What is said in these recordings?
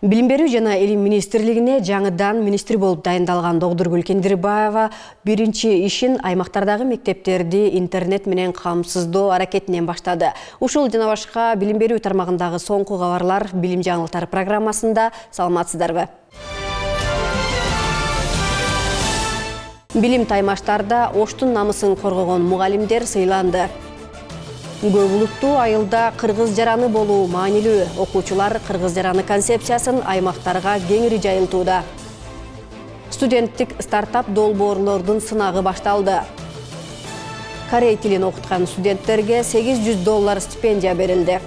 Билим берүү жана Илим министрлигине жаңыдан министр болуп дайындалган Догдургүл Кендирбаева биринчи ишин аймактардагы мектептерди интернет менен камсыздоо аракетинен баштады. Ушул жана башка билим берүү тармагындагы соңку кабарлар Билим жаңылыктары программасында. Саламатсыздарбы? Билим таймаштарда оштун намысын коргогон мугалимдер сыйланды. Көп улуттуу айылда кыргыз жараны болуу маанилүү. Окуучулар кыргыз жараны концепциясын аймактарга кеңири жайылтууда. Студенттик стартап долбоорлордун сынагы башталды. Корей тилин окуткан студенттерге $800 стипендия берилди.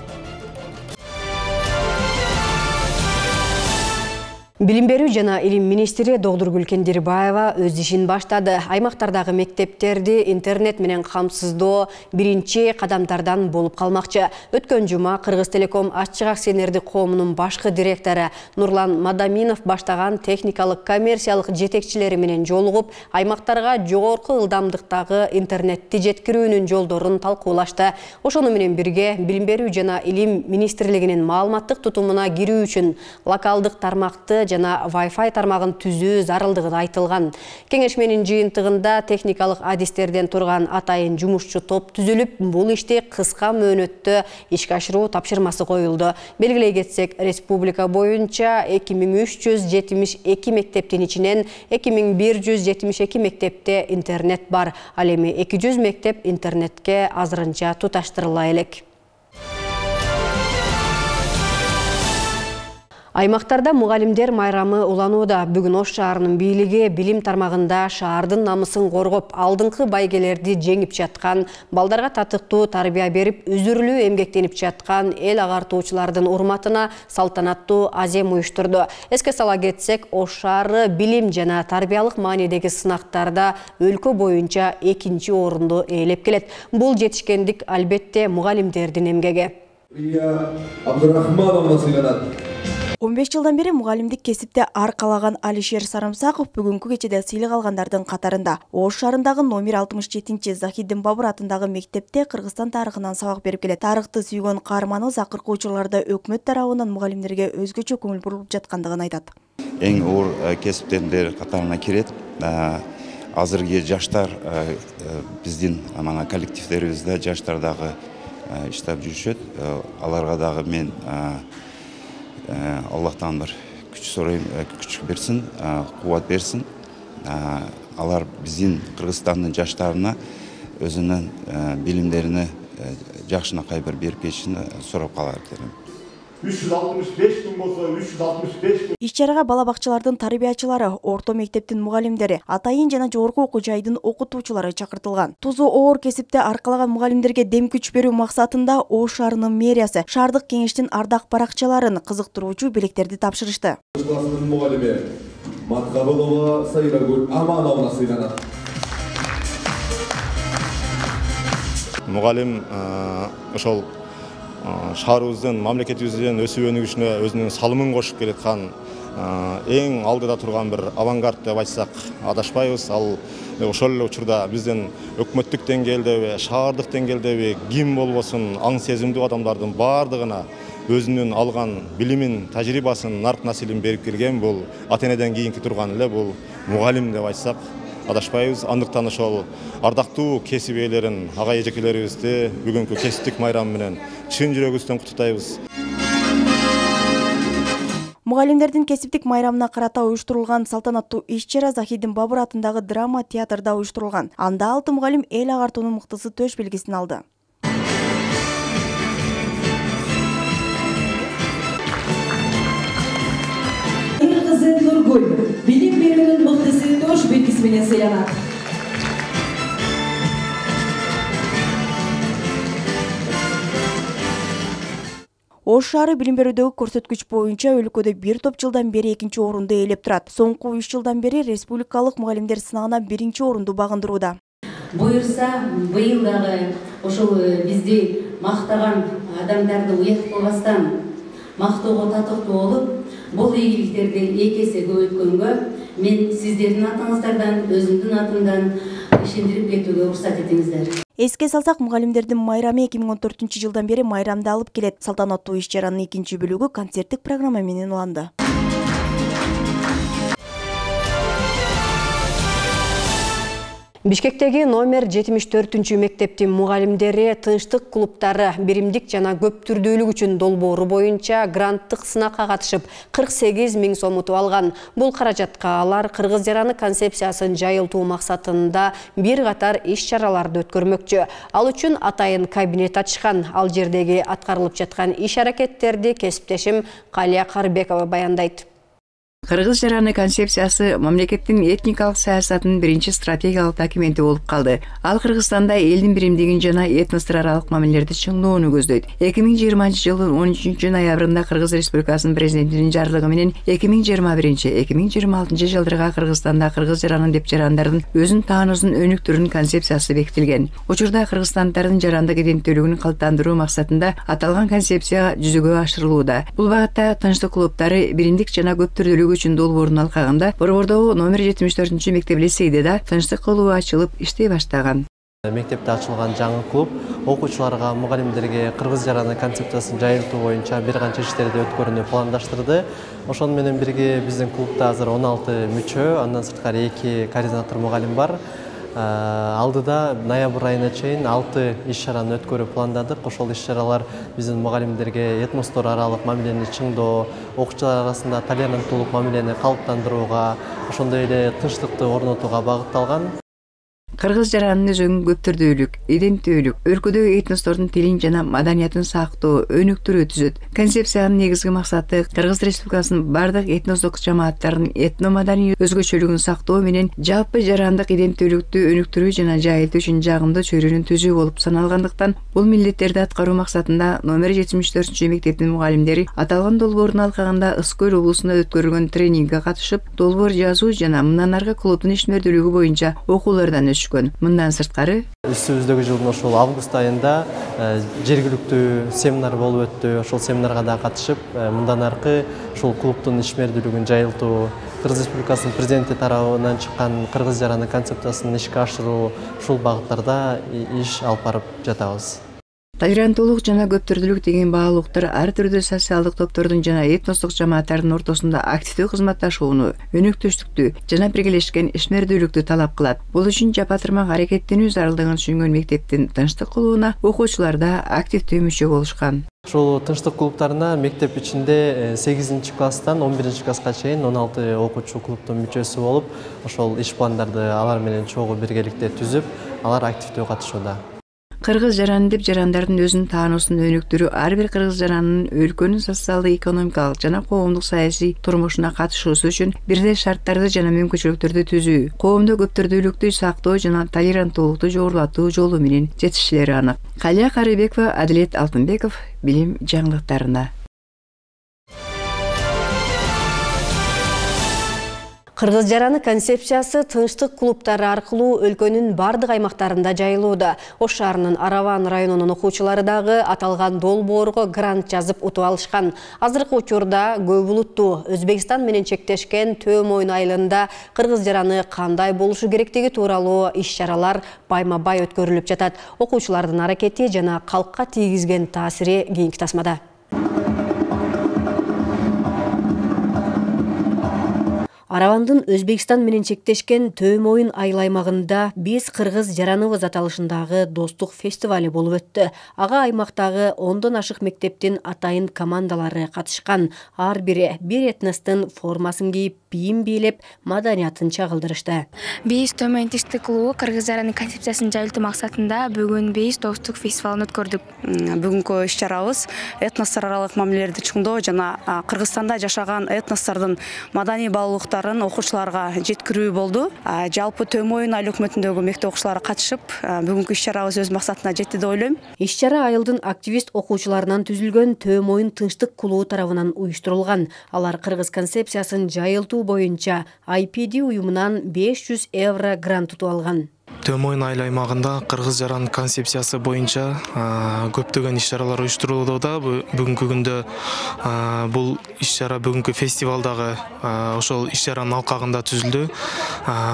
Билим берүү жана Илим министри Догдургүл Кендирбаева өз ишин баштады. Аймактардагы мектептерди интернет менен камсыздоо биринчи кадамдардан болуп калмакчы. Өткөн жума Кыргыз Телеком ачык акционердик коомунун башкы директору Нурлан Мадаминов баштаган техникалык коммерциялык жетекчилери менен жолугуп, аймактарга жогорку ылдамдыктагы интернетти жеткирүүнүн жолдорун талкуулашты. Ошону менен бирге Билим берүү жана Илим министрлигинин маалыматтык тутумуна кирүү үчүн локалдык тармакты жана Wi-Fi тармагын түзүү зарылдыгы айтылган. Кеңешменин жыйынтыгында техникалык адистерден турган атайын жумушчу топ түзүлүп, бул ишти кыска мөөнөттө ишке ашыруу тапшырмасы коюлду. Белгилей кетсек, республика боюнча 2372 мектептин ичинен 2172 мектепте интернет бар. Ал эми 200 мектеп интернетке азырынча туташтырыла элек. Аймактарда мугалимдер майрамы уланууда. Бүгүн Ош шаарынын бийлиги билим тармагында шаардын намысын коргоп, алдыңкы байгелерди жеңип жаткан, балдарга татыктуу тарбия берип, үзүрлүү эмгектенип жаткан эл агартуучулардын урматына салтанаттуу азем уюштурду. Эске сала кетсек, Ош шаары билим жана тарбиялык маанидеги сынактарда өлкө боюнча 2-чи орунду ээлеп келет. Бул жетишкендик албетте мугалимдердин эмгеги. 15 жылдан бери мугалимдик кесипте аркалаган Алишер Сарамсаков бүгүнкү кечеде сыйлык алгандардын катарында. Ош шаарындагы номер 67-чи Захиддин Бабур атындагы мектепте Кыргызстан тарыхынан сабак берип келет. Тарыхты сүйгөн каарманыбыз акыркы учурларда өкмөт тарабынан мугалимдерге өзгөчө көңүл бурулуп жаткандыгын айтат. Эң оор кесиптердин катарына кирет. Азыркы жаштар биздин коллективдерибизде жаштардагы иштеп жүрүшөт. Аларга дагы мен Аллахтан bir күч сурайм, күч берсин, кубат берсин. Алар биздин Кыргызстандын жаштарына өзүнүн билимдерине жакшынакай бир берип кетишин сурап калар элем. 365 күн болсо 365 күн. Иш-чарага бала бакчалардын тарбиячылары, орто мектептин мугалимдери, атайын жана жогорку окуу жайдын окутуучулары чакыртылган. Тузу оор кесипте аркалаган мугалимдерге дем күч берүү максатында Ош шаарынын мэриясы шаардык кеңештин ардак баракчаларын кызыктыруучу белектерди тапшырышты. Классынын мугалими Маткабылова Сайрагүл Амановна сыйланат. Мугалим ошол шаарыбыздын, мамлекетибиздин өсүп өнүгүшүнө өзүнүн салымын кошуп келаткан эң алдыда турган бир авангард деп айтсак адашпайбыз. Ал ошол эле учурда биздин өкмөттүк деңгээлдеби, шаардык деңгээлдеби ким болбосун аң сезимдүү адамдардын бардыгына өзүнүн алган билимин, тажрыйбасын, нарк насилин берип келген. Бул ата-энеден кийинки турган эле бул мугалим деп айтсак адашпайбыз. Андыктан ошол ардактуу кесип ээлерин, ага эжекелерибизди бүгүнкү кесиптик майрам менен чын жүрөгүбүздөн куттуктайбыз. Мугалимдердин кесиптик майрамына карата уюштурулган салтанаттуу иш-чара Захиддин Бабур атындагы драма театрда уюштурулган. Анда 6 мугалим эл агартуунун мыктысы төш белгисин алды. Кызы Нургүл билим берүүнүн мыктысы төш белгиси менен сыйланат. Ош шаары билим берүүдөгү көрсөткүч боюнча өлкөдө бир топ жылдан бери 2-чи орунду ээлеп турат. Соңку 3 жылдан бери республикалык мугалимдер сынагына 1-чи орунду багындырууда. Буюрса, быйыл дагы ошол бизди мактаган адамдарды уят кылбастан мактоого татыктуу болуп, бул ийгиликтерди 2 эсе көбөйткөнгө мен сиздердин атыңыздардан, өзүмдүн атымдан ишендирип кетүүгө уруксат этиңиздер. Эске салсак, мугалимдердин майрамы 2014-жылдан бери майрамды алып келет. Салтанаттуу иш-чаранын экинчи бөлүгү концерттик программа менен уланды. Бишкектеги номер 74 мектептин мугалимдери тынчтык клубтары биримдик жана көп түрдүүлүк үчүн долбоору боюнча гранттык сынакка катышып 48 000 сом утуп алган. Бул каражатка алар кыргыз жараны концепциясын жайылтуу максатында бир катар иш-чараларды өткөрмөкчү. Ал үчүн атайын кабинет ачышкан. Ал жердеги аткарылып жаткан иш-аракеттерди кесиптешим Калия Карбекова баяндайт. Кыргыз жараны концепциясы мамлекеттин этникалык саясатынын биринчи стратегиялык документи болуп калды. Ал Кыргызстанда элдин биримдигин жана этностор аралык мамилелерди чыңдоону көздөйт. 2020-жылдын 13 ноябрында Кыргыз Республикасынын президентинин жарлыгы менен 2021-2026 жылдарга Кыргызстанда кыргыз жаранын деп жарандардын өзүн таануусун өнүктүрүүнүн концепциясы бекитилген. Учурда кыргызстандардын жарандык иденттүүлүгүн калыптандыруу максатында аталган концепция жүзөгө ашырылууда. Бул багытта тынчтык клубтары биримдик жана көп түрдүүлүк үчүн долбоорун алкагында Борбордогу номер 74 мектеп лицейде да тынчтык клубу ачылып иштей баштаган. Мектепте ачылган жаңы клуб окуучуларга, мугалимдерге кыргыз жараны концепциясын жайылтуу боюнча бир канча иштерди өткөрүүнү пландаштырды. Ошону менен бирге биздин клубда азыр 16 мүчө, андан сырткары 2 координатор мугалим бар. Алдыда ноябрь айына чейин 6 иш-чараны өткөрүү пландадык. Ошол иш-чаралар биздин мугалимдерге этностор аралык мамилени чыңдоо, окуучулар арасында толеранттуулук мамилени калыптандырууга, ошондой эле тынчтыкты орнотууга багытталган. Кыргыз жаранын өзөгүн көп түрдүүлүк, иденттүүлүк, өлкөдөгү этностордун тилин жана маданиятын сактоо, өнүктүрүү түзөт. Концепциянын негизги максаты Кыргыз Республикасынын бардык этностук жамааттарынын этно-маданий өзгөчөлүгүн сактоо менен жалпы жарандык иденттүүлүктү өнүктүрүү жана жайылтуу үчүн жагымдуу чөйрөнүн түзүү болуп саналгандыктан, бул милдеттерди аткаруу максатында номер 74 мектептин мугалимдери аталган долбоорун алкагында Ысык-Көл облусунда өткөрүлгөн тренингге катышып, долбоор жазуу жана мындан аркы клубдун ишмердүүлүгү боюнча окуулардан Мындан сырткары үстүбүздөгү жылдын ошол август айында жергиликтүү семинар болуп өттү. Ошол семинарга да катышып, мындан аркы ушул клубдун ишмердүүлүгүн жайылтуу, Кыргыз Республикасынын президенти тарабынан чыккан кыргыз жараны концепциясын ишке ашыруу, ушул багыттарда иш алып барып жатабыз. Толеранттуулук жана көп түрдүүлүк деген баалуулуктар ар түрдүү социалдык топтордун жана этностук жамааттардын ортосунда активдүү кызматташууну, өнүктүштүктү жана биргелешкен ишмердүүлүктү талап кылат. Бул үчүн жапа-тырмак аракеттенүү зарылдыгын түшүнгөн мектептин тынчтык клубуна окуучулар да активдүү мүчө болушкан. Ушул тынчтык клубтарына мектеп ичинде 8-класстан 11-класска чейин 16 окуучу клубдун мүчөсү болуп, ошол иш пландарды алар менен чогуу биргеликте түзүп, алар активдүү катышууда. Кыргыз жараны деп жарандардын өзүн таануусун өнүктүрүү ар бир кыргыз жаранынын өлкөнүн социалдык, экономикалык жана коомдук саясий турмушуна катышуусу үчүн бирдей шарттарды жана мүмкүнчүлүктөрдү түзүү, коомдо көп түрдүүлүктү сактоо жана толеранттуулукту жогорулатуу жолу менен жетишилери анык. Калия Карбекова, Адилет Алтынбеков, билим жаңылыктарында. Кыргыз жараны концепциясы тынчтык клубтары аркылуу өлкөнүн бардык аймактарында жайылууда. Ош шаарынын Араван районунун окуучулары дагы аталган долбоорго грант жазып утуп алышкан. Азыркы учурда көп булуттуу Өзбекстан менен чектешкен Төөмойын айылында кыргыз жараны кандай болушу керектиги тууралуу иш-чаралар байма-бай өткөрүлүп жатат. Окуучулардын аракети жана калкка тийгизген таасири кийинки тасмада. Аравандын Өзбекстан менен чектешкен Төөмойын айыл аймагында биз кыргыз жараныбыз аталышындагы достук фестивали болуп өттү. Ага аймактагы 10дон ашык мектептин атайын командалары катышкан. Ар бири бир этностун формасын кийип, бийим бийлеп, маданиятын чагылдырышты. Биз Төөмойын тынчтык клубу кыргыз жараны концепциясын жайылтуу максатында бүгүн биз достук фестивалын өткөрдүк. Бүгүнкү иш-чарабыз этностор аралык мамилелерди чыңдоо жана Кыргызстанда жашаган этностордун маданий баалуулуктарын окуучуларга жеткирүү болду. Жалпы Төөмойын айыл өкмөтүндөгү мектеп окуучулары катышып, бүгүнкү иш-чарабыз өз максатына жетти деп ойлойм. Иш-чара айылдын активист окуучуларынан түзүлгөн Төөмойын тынчтык клубу тарабынан уюштурулган. Алар кыргыз концепциясын жайылтуу боюнча IPD уюмунан 500 евро грант утуп алган. Төмойн айыл аймагында кыргыз жаран концепциясы боюнча көптөгөн иш-чаралар уюштурулууда. Бүгүнкү күндө бул иш-чара бүгүнкү фестивалдагы ошол иш-чаранын алкагында түзүлдү.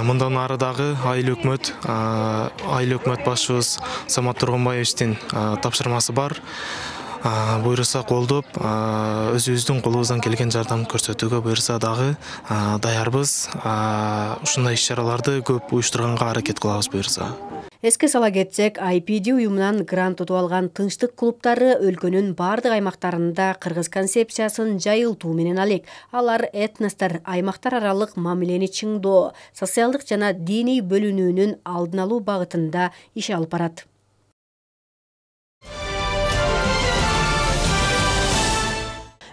Мындан ары дагы айыл өкмөт башчыбыз Самат Тургунбаевичтин тапшырмасы бар. Буйруса колдоп, өзүбүздүн колубуздан келген жардам көрсөтүүгө буйруса дагы даярбыз. Ушундай иш-чараларды көп уюштурганга аракет кылабыз буйруса. Эске сала кетсек, IPD уюмунан грант утуп алган тынчтык клубтары өлкөнүн бардык аймактарында кыргыз концепциясын жайылтуу менен алек. Алар этностор аймактар аралык мамилени чыңдоо, социалдык жана диний бөлүнүүнүн алдын алуу багытында иш алып барат.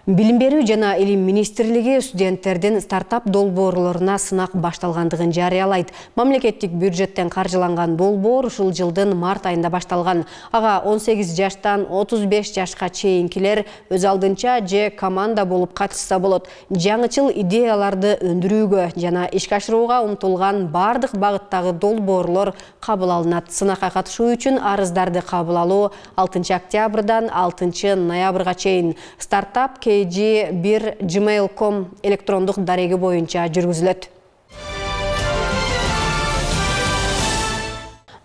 Билим берүү жана илим министрлиги студенттердин стартап долбоорлоруна сынак башталгандыгын жарыялайт. Мамлекеттик бюджеттен каржыланган долбоор ушул жылдын март айында башталган. Ага 18 жаштан 35 жашка чейинкилер өз алдынча же команда болуп катышса болот. Жаңычыл идеяларды өндүрүүгө жана ишке ашырууга умтулган бардык багыттагы долбоорлор кабыл алынат. Сынакка катышуу үчүн арыздарды кабыл алуу 6 октябрдан 6 ноябрга чейин стартап kg1gmail.com электрондук дареги боюнча жүргүзүлөт.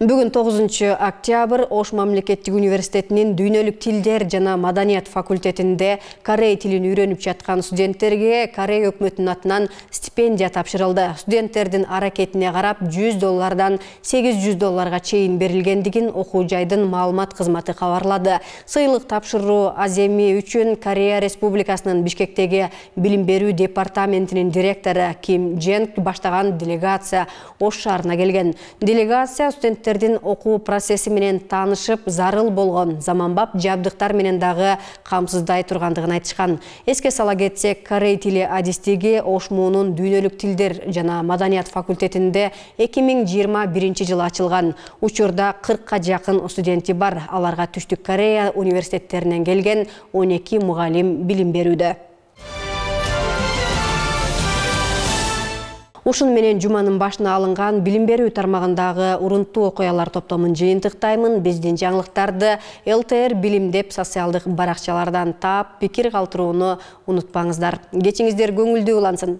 Бүгүн 9 октябрь Ош мамлекеттик университетинин дүйнөлүк тилдер жана маданият факультетинде корей тилин үйрөнүп жаткан студенттерге Корей өкмөтүнүн атынан стипендия тапшырылды. Студенттердин аракетине карап $100 $800 чейин берилгендигин окуу жайдын маалымат кызматы кабарлады. Сыйлык тапшыруу аземи үчүн Корея Республикасынын Бишкектеги билим берүү департаментинин директору Ким Дженг баштаган делегация Ош шаарына келген. Делегация студенттердин окуу процесси менен таанышып, зарыл болгон заманбап жабдыктар менен дагы камсыздай тургандыгын айтышкан. Эске сала кетсек, корей тили адистиги Ош муунун дүйнөлүк тилдер жана маданият факультетинде 2021 жылы ачылган. Учурда 40-ка жакын студенти бар. Аларга Түштүк Корея университеттеринен келген 12 мугалим билим берүүдө. Ушун менен жуманын башына алынган билим берүү тармагындагы урунттуу окуялар топтомун жыйынтыктаймын. Биздин жаңылыктарды ЛТР билим деп социалдык баракчалардан таап, пикир калтырууну унутпаңыздар. Кечиңиздер көңүлдүү улансын.